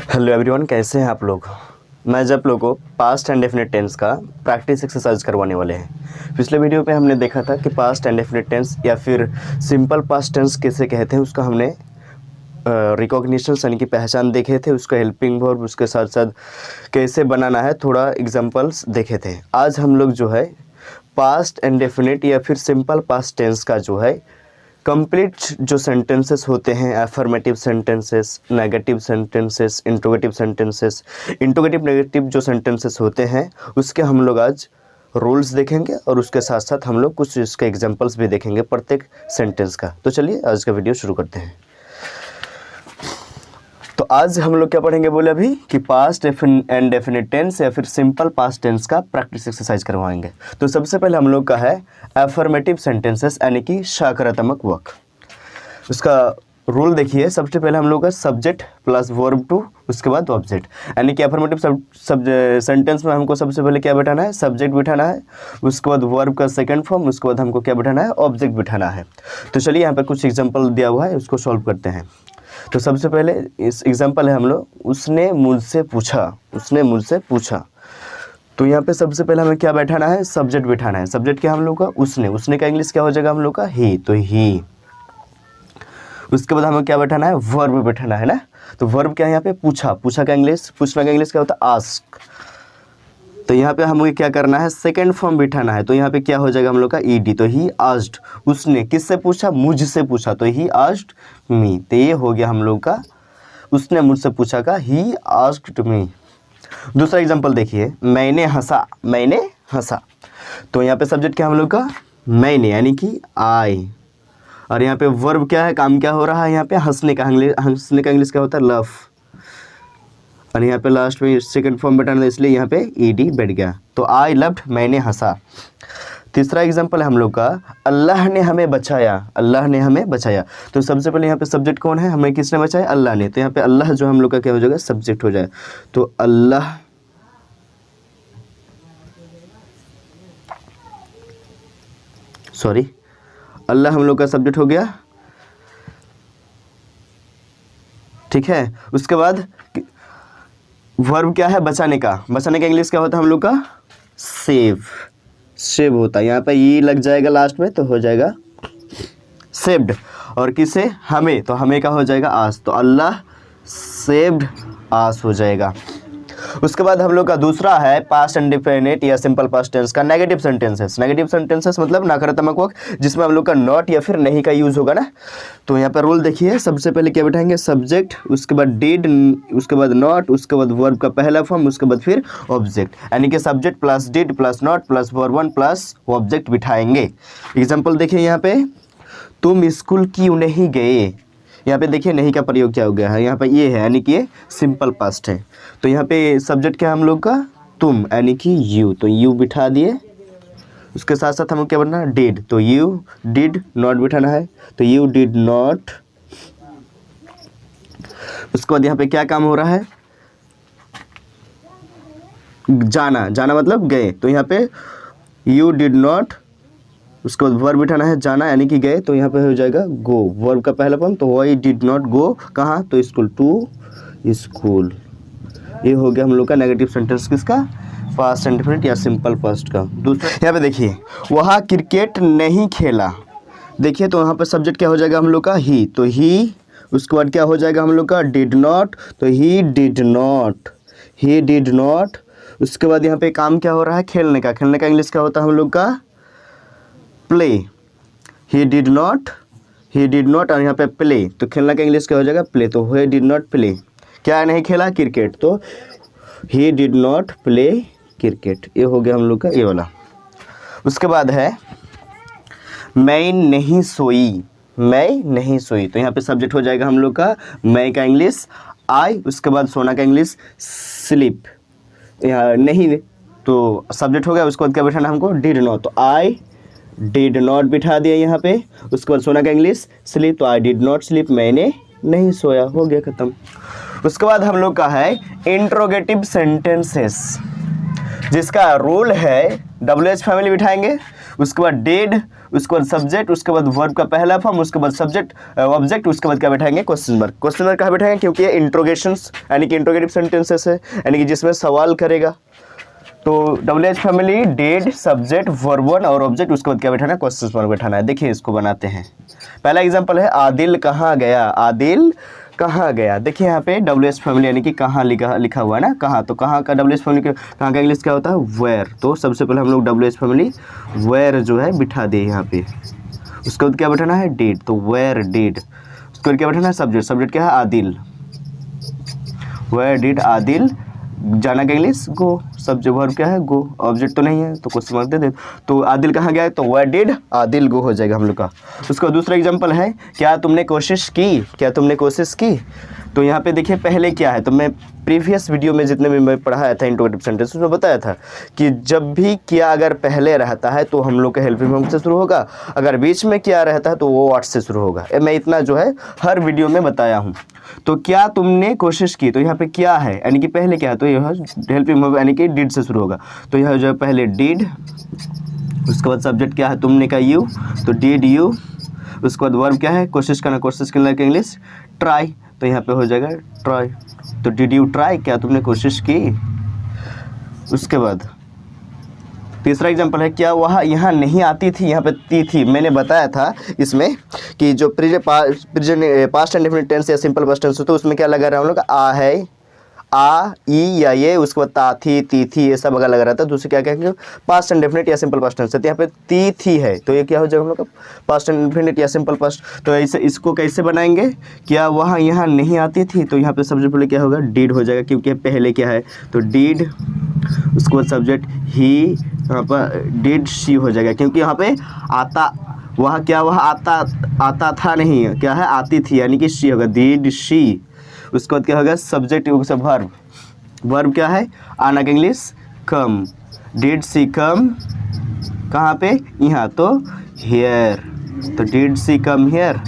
Hello everyone, कैसे हैं आप लोग। मैं जब लोगों को पास्ट एंड डेफिनेट टेंस का प्रैक्टिस एक्सरसाइज करवाने वाले हैं। पिछले वीडियो पे हमने देखा था कि पास्ट एंड डेफिनेट टेंस या फिर सिंपल पास्ट टेंस कैसे कहते हैं, उसका हमने रिकॉग्निशन यानी कि पहचान देखे थे, उसका हेल्पिंग वर्ब, उसके साथ साथ कैसे बनाना है थोड़ा एग्जांपल्स देखे थे। आज हम लोग जो है पास्ट एंड डेफिनेट या फिर सिंपल पास्ट टेंस का जो है कंप्लीट जो सेंटेंसेस होते हैं, affirmative sentences, negative sentences, interrogative negative जो सेंटेंसेस होते हैं उसके हम लोग आज रूल्स देखेंगे और उसके साथ साथ हम लोग कुछ इसके एग्जांपल्स भी देखेंगे प्रत्येक सेंटेंस का। तो चलिए आज का वीडियो शुरू करते हैं। तो आज हम लोग क्या पढ़ेंगे बोले अभी कि पास्ट एंड डेफिनेट टेंस या फिर सिंपल पास्ट टेंस का प्रैक्टिस एक्सरसाइज करवाएंगे। तो सबसे पहले हम लोग का है अफर्मेटिव सेंटेंसेस यानी कि सकारात्मक वाक्य। उसका रूल देखिए, सबसे पहले हम लोग का सब्जेक्ट प्लस वर्ब टू, उसके बाद ऑब्जेक्ट। यानी कि अफर्मेटिव सेंटेंस में हमको सबसे पहले क्या बैठाना है, सब्जेक्ट बिठाना है, उसके बाद वर्ब का सेकंड फॉर्म, उसके बाद हमको क्या बिठाना है, ऑब्जेक्ट बिठाना है। तो चलिए यहाँ पर कुछ एग्जाम्पल दिया हुआ है, उसको सॉल्व करते हैं। तो सबसे पहले इस एग्जाम्पल है हम लोग, उसने मुझसे पूछा। तो यहाँ पे सबसे पहले हमें क्या बैठाना है, सब्जेक्ट बिठाना है। सब्जेक्ट क्या हम लोग का, उसने का इंग्लिश क्या हो जाएगा हम लोग का, ही, तो ही। उसके बाद हमें क्या बैठाना है, वर्ब बैठाना है ना। तो वर्ब क्या है यहाँ पे, पूछा का इंग्लिश, पूछना का इंग्लिश क्या होता है, आस्क। तो यहाँ पे हमें क्या करना है, सेकंड फॉर्म बिठाना है। तो यहाँ पे क्या हो जाएगा हम लोग का, ईडी, तो ही आस्क्ड। उसने किससे पूछा, मुझसे पूछा, तो ही आस्क्ड मी। तो ये हो गया हम लोग का उसने मुझसे पूछा का, ही आस्क्ड मी। दूसरा एग्जांपल देखिए, मैंने हंसा। तो यहाँ पे सब्जेक्ट क्या हम लोग का, मैंने यानी कि आई। और यहाँ पे वर्ब क्या है, काम क्या हो रहा है यहाँ पे, हंसने का इंग्लिश क्या होता है, लव। और यहाँ पे लास्ट में सेकंड फॉर्म बैठाना, इसलिए यहाँ पे ईडी बैठ गया। तो आई लव्ड, मैंने हंसा। तीसरा एग्जांपल है हम लोग का, अल्लाह ने हमें बचाया। तो सबसे पहले यहाँ पे सब्जेक्ट कौन है, हमें किसने बचाया, अल्लाह ने। तो यहाँ पे अल्लाह जो हम लोग का क्या हो जाएगा, सब्जेक्ट हो जाए। तो अल्लाह हम लोग का सब्जेक्ट हो गया, ठीक है। उसके बाद वर्ब क्या है, बचाने का इंग्लिश क्या होता है हम लोग का, सेव होता है। यहाँ पे ये लग जाएगा लास्ट में, तो हो जाएगा सेव्ड। और किसे, हमें, तो हमें का हो जाएगा आस, तो अल्लाह सेव्ड आस हो जाएगा। उसके बाद हम लोग का दूसरा है पास्ट एंड डेफिनेट या सिंपल पास्ट टेंस का नेगेटिव सेंटेंसेस मतलब नकारात्मक वाक्य, जिसमें हम लोग का नॉट या फिर नहीं का यूज होगा ना। तो यहाँ पर रूल देखिए, सबसे पहले क्या बैठाएंगे, सब्जेक्ट, उसके बाद डिड, उसके बाद नॉट, उसके बाद वर्ब का पहला फॉर्म, उसके बाद फिर ऑब्जेक्ट। यानी कि subject plus did plus not plus verb one plus object बिठाएंगे। एग्जाम्पल देखिए यहाँ पे, तुम स्कूल क्यों नहीं गए। यहाँ पे देखिए नहीं का प्रयोग क्या हो गया है, यहाँ पे ये है यानी कि ये सिंपल पास्ट है। तो यहाँ पे सब्जेक्ट क्या हम लोग का, तुम यानी कि यू, तो यू बिठा दिए। उसके साथ साथ हम क्या बनना, डिड, तो यू डिड नॉट बिठाना है, तो यू डिड नॉट। उसके बाद यहाँ पे क्या काम हो रहा है, जाना मतलब गए, तो यहाँ पे यू डिड नॉट। उसके बाद वर्ब बिठाना है, जाना यानी कि गए, तो यहाँ पे हो जाएगा गो, वर्ब का पहला फॉर्म, तो वाई डिड नॉट गो, कहाँ, तो स्कूल, टू स्कूल। ये हो गया हम लोग का नेगेटिव सेंटेंस किसका, पास्ट एंड डेफिनेट या सिंपल पास्ट का। दूसरा यहाँ पे देखिए, वहाँ क्रिकेट नहीं खेला। देखिए तो यहाँ पे सब्जेक्ट क्या हो जाएगा हम लोग का, ही, तो ही। उसके बाद क्या हो जाएगा हम लोग का, डिड नॉट, तो ही डिड नॉट। उसके बाद यहाँ पे काम क्या हो रहा है, खेलने का इंग्लिश क्या होता है हम लोग का, प्ले। ही डिड नॉट और यहाँ पे प्ले, तो खेलना का इंग्लिश क्या हो जाएगा, प्ले। तो ही डिड नॉट प्ले, क्या नहीं खेला, क्रिकेट, तो he did not play cricket. ये हो गया हम लोग का ये वाला। उसके बाद है मैं नहीं सोई। तो यहाँ पे सब्जेक्ट हो जाएगा हम लोग का, मैं का इंग्लिश आई, उसके बाद सोना का इंग्लिश स्लीप। यहाँ नहीं तो सब्जेक्ट हो गया, उसके बाद क्या बैठाना हमको, डिड नॉट, तो आई डिड नॉट बिठा दिया यहाँ पे। उसके बाद सोना का इंग्लिश स्लीप, तो आई डिड नॉट स्लीप, मैंने नहीं सोया, हो गया खत्म। उसके बाद हम लोग का है इंट्रोगेटिव सेंटेंसेस, जिसका रूल है WH फैमिली बिठाएंगे, उसके बाद डेड, उसके बाद सब्जेक्ट, उसके बाद वर्ब का पहला फॉर्म, उसके बाद सब्जेक्ट ऑब्जेक्ट, उसके बाद क्या बैठाएंगे क्वेश्चन मार्क। क्वेश्चन मार्क कहाँ बैठाएंगे, क्योंकि ये इंट्रोगेशंस यानी कि इंट्रोगेटिव सेंटेंसेस है, यानी कि जिसमें सवाल करेगा। तो WH family dead, subject, verb one और ऑब्जेक्ट, उसके बाद क्या बैठाना है क्वेश्चन मार्क बैठाना है। देखिए इसको बनाते हैं। पहला एग्जांपल है आदिल कहाँ गया, आदिल कहाँ गया। देखिए यहाँ पे WH फैमिली यानी कि कहाँ लिखा हुआ है ना, कहाँ, तो कहाँ का WH फैमिली कहाँ का इंग्लिश क्या होता है वेयर। तो सबसे पहले हम लोग WH फैमिली वेयर जो है बिठा दिए यहाँ पे। उसके बाद क्या बैठाना है डेड, तो वेयर डेड। उसके बाद क्या बैठाना है सब्जेक्ट, सब्जेक्ट क्या है आदिल, वेयर डिड आदिल जाना का इंग्लिश गो, सब्जेक्ट वर्ब क्या है गो, ऑब्जेक्ट तो नहीं है तो क्वेश्चन मार्क दे दे। तो आदिल कहाँ गया है, तो वेयर डिड आदिल गो हो जाएगा हम लोग का। उसका दूसरा एग्जांपल है क्या तुमने कोशिश की, क्या तुमने कोशिश की। तो यहाँ पे देखिए पहले क्या है, तो मैं प्रीवियस वीडियो में जितने भी मैं पढ़ाया था इंट्रोगेटिव सेंटेंस उसमें बताया था कि जब भी क्या अगर पहले रहता है तो हम लोग का हेल्पिंग वर्ब से शुरू होगा, अगर बीच में क्या रहता है तो वो व्हाट से शुरू होगा। मैं इतना जो है हर वीडियो में बताया हूँ। तो क्या तुमने कोशिश की, तो यहाँ पे क्या है यानी कि पहले क्या है, तो यह हेल्पिंग वर्ब यानी कि डिड से शुरू होगा। तो यह जो है पहले डिड, उसके बाद सब्जेक्ट क्या है तुमने का यू, तो डिड यू। उसके बाद वर्ब क्या है कोशिश करना, कोशिश करने का इंग्लिश ट्राई, तो यहाँ पे हो जाएगा ट्राई। तो डिड यू ट्राई, क्या तुमने कोशिश की। उसके बाद तीसरा एग्जांपल है क्या वह यहाँ नहीं आती थी, यहाँ पे थी मैंने बताया था इसमें कि जो पास्ट एंड डेफिनिट टेंस या सिंपल पास्ट टेंस होता है उसमें क्या लगा रहा है हम लोग आ है, आ ई या ये, उसके बाद ता थी ती थी ये सब अगर लगा रहा था। दूसरे क्या कहेंगे पास्ट एंड डेफिनिट या सिंपल पास्ट टेंस। तो यहाँ पे ती थी है तो ये क्या हो जाएगा हम लोग का पास्ट एंड डेफिनिट या सिंपल पास्ट। तो ऐसे इसको कैसे बनाएंगे, क्या वह यहाँ नहीं आती थी, तो यहाँ पे सबसे पहले क्या होगा डिड हो जाएगा क्योंकि पहले क्या है तो डिड, उसके बाद सब्जेक्ट ही, यहाँ पर डिड शी हो जाएगा क्योंकि यहाँ पे आता वह क्या वह आता था नहीं, क्या है आती थी यानी कि शी होगा डिड शी। उसके बाद क्या होगा सब्जेक्ट वर्ब, वर्ब क्या है आना का इंग्लिश कम, डिड सी कम कहाँ पे यहाँ, तो हियर, तो डिड सी कम हियर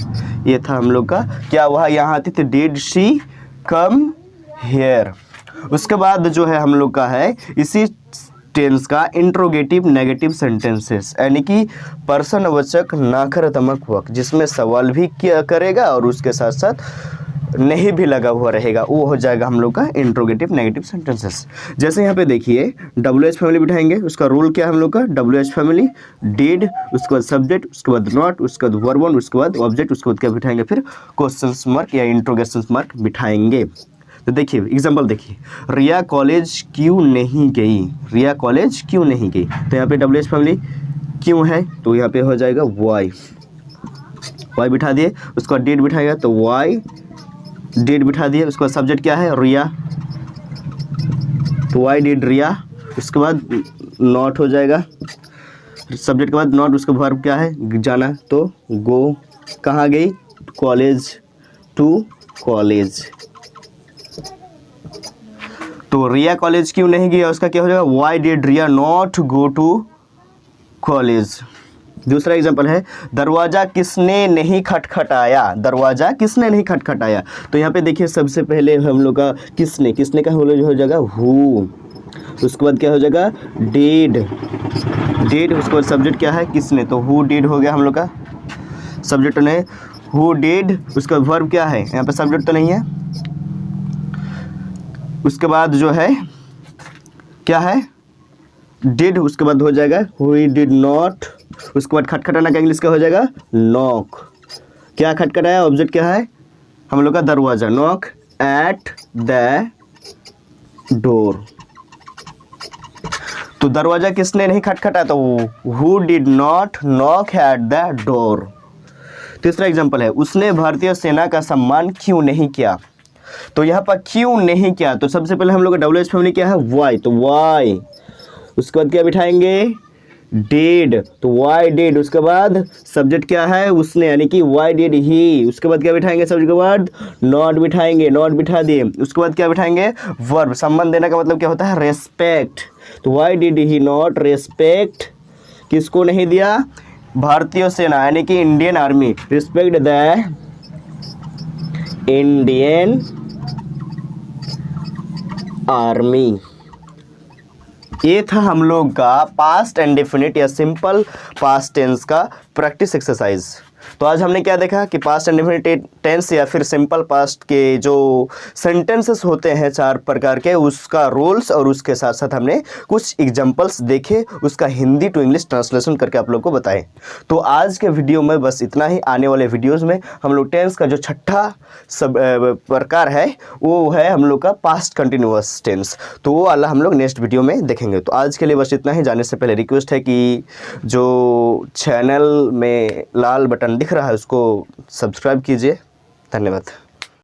ये था हम लोग का क्या वह यहाँ आती थी डिड शी कम हियर। उसके बाद जो है हम लोग का है इसी टेंस का इंट्रोगेटिव नेगेटिव सेंटेंसेस यानी कि प्रश्नवाचक नकारात्मक वाक्य जिसमें सवाल भी क्या करेगा और उसके साथ साथ नहीं भी लगा हुआ रहेगा, वो हो जाएगा हम लोग का इंट्रोगेटिव नेगेटिव सेंटेंसेस। जैसे यहाँ पे देखिए WH फैमिली बिठाएंगे, उसका रूल क्या है हम लोग का WH फैमिली डिड, उसके बाद सब्जेक्ट, उसके बाद नॉट, उसके बाद वर्ब वन, उसके बाद ऑब्जेक्ट, उसके बाद क्या बिठाएंगे फिर क्वेश्चन मार्क या इंट्रोगेशन मार्क बिठाएंगे। तो देखिए एग्जाम्पल देखिए रिया कॉलेज क्यों नहीं गई, रिया कॉलेज क्यों नहीं गई। तो यहाँ पे WH फैमिली क्यों है तो यहाँ पे हो जाएगा वाई, वाई बिठा दिए। उसके बाद डिड बिठाएगा तो वाई डिड बिठा दिए। उसके बाद सब्जेक्ट क्या है रिया, तो वाई डिड रिया। उसके बाद नॉट हो जाएगा, सब्जेक्ट के बाद नॉट, उसका वर्ब क्या है जाना, तो गो, कहाँ गई कॉलेज, टू कॉलेज। तो रिया कॉलेज क्यों नहीं गया उसका क्या हो जाएगा why did Riya not go to college. दूसरा एग्जांपल है दरवाज़ा किसने नहीं खटखटाया, दरवाज़ा किसने नहीं खटखटाया। तो यहाँ पे देखिए सबसे पहले हम लोग का किसने, किसने का हो जाएगा हु, उसके बाद क्या हो जाएगा डिड, डिड उसके बाद सब्जेक्ट क्या है किसने, तो हु डिड हो गया हम लोग का सब्जेक्ट तो नहीं, हु डिड। उसका वर्ब क्या है यहाँ पे सब्जेक्ट तो नहीं है। उसके बाद जो है क्या है डिड, उसके बाद हो जाएगा हुई डिड नॉट। उसके बाद खटखटाना का इंग्लिश क्या हो जाएगा नॉक, क्या खटखटाया ऑब्जेक्ट क्या है हम लोग का दरवाजा, नॉक एट द डोर। तो दरवाजा किसने नहीं खटखटाया तो who did not knock at the door. तीसरा एग्जांपल है उसने भारतीय सेना का सम्मान क्यों नहीं किया। तो यहाँ पर क्यों नहीं किया तो सबसे पहले हम लोग का WH फैमिली क्या है वाई, तो वाई। उसके बाद क्या बिठाएंगे डिड, तो वाई डिड। उसके बाद सब्जेक्ट क्या है उसने यानी कि वाई डिड ही। उसके बाद क्या बिठाएंगे सब्जेक्ट के बाद नॉट बिठाएंगे, नॉट बिठा दिए। उसके बाद क्या बिठाएंगे वर्ब, संबंध देने का मतलब क्या होता है रेस्पेक्ट, तो why did he not respect, किसको नहीं दिया भारतीय सेना यानी कि Indian army, respect the Indian army. ये था हम लोग का पास्ट इंडेफिनिट या सिंपल पास्ट टेंस का प्रैक्टिस एक्सरसाइज। तो आज हमने क्या देखा कि पास्ट इंडेफिनिट टेंस या फिर सिंपल पास्ट के जो सेंटेंसेस होते हैं 4 प्रकार के, उसका रूल्स और उसके साथ साथ हमने कुछ एग्जांपल्स देखे, उसका हिंदी टू इंग्लिश ट्रांसलेशन करके आप लोग को बताएं। तो आज के वीडियो में बस इतना ही। आने वाले वीडियोज़ में हम लोग टेंस का जो छठा सब प्रकार है वो है हम लोग का पास्ट कंटिन्यूअस टेंस। तो वो वाला हम लोग नेक्स्ट वीडियो में देखेंगे। तो आज के लिए बस इतना ही। जाने से पहले रिक्वेस्ट है कि जो चैनल में लाल बटन दिख रहा है उसको सब्सक्राइब कीजिए। धन्यवाद।